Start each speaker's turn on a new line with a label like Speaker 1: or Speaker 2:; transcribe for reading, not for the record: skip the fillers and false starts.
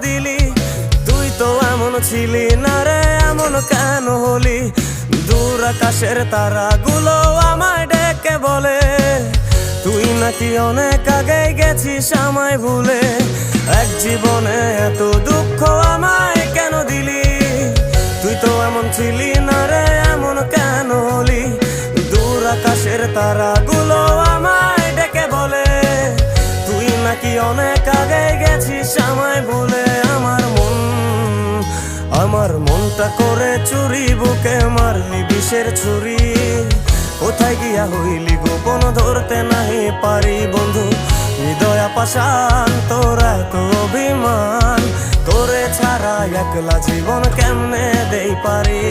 Speaker 1: দিলি, তুই তো এমন ছিলি না রে, এমন কেন হলি? দূর আকাশের তারাগুলো আমায় ডেকে বলে, তুই নাকি অনেক আগে গেছিস আমায় ভুলে। এক জীবনে এত দুঃখ আমায় কেন দিলি? তুই তো এমন ছিলি না রে, এমন কেন হলি? দূর আকাশের তারাগুলো আমায় ডেকে বলে, তুই নাকি অনেক আগে গেছিস আমায় ভুলে। আমার মনটা করে চুরি, বুকে মারলি বিষের ছুরি। কোথায় গিয়া হইলি গোপন, ধরতে নাহি পারি বন্ধু। হৃদয় পাষাণ, তোর এত অভিমান, তোরে ছাড়া একলা জীবন কেমনে দেই পারি?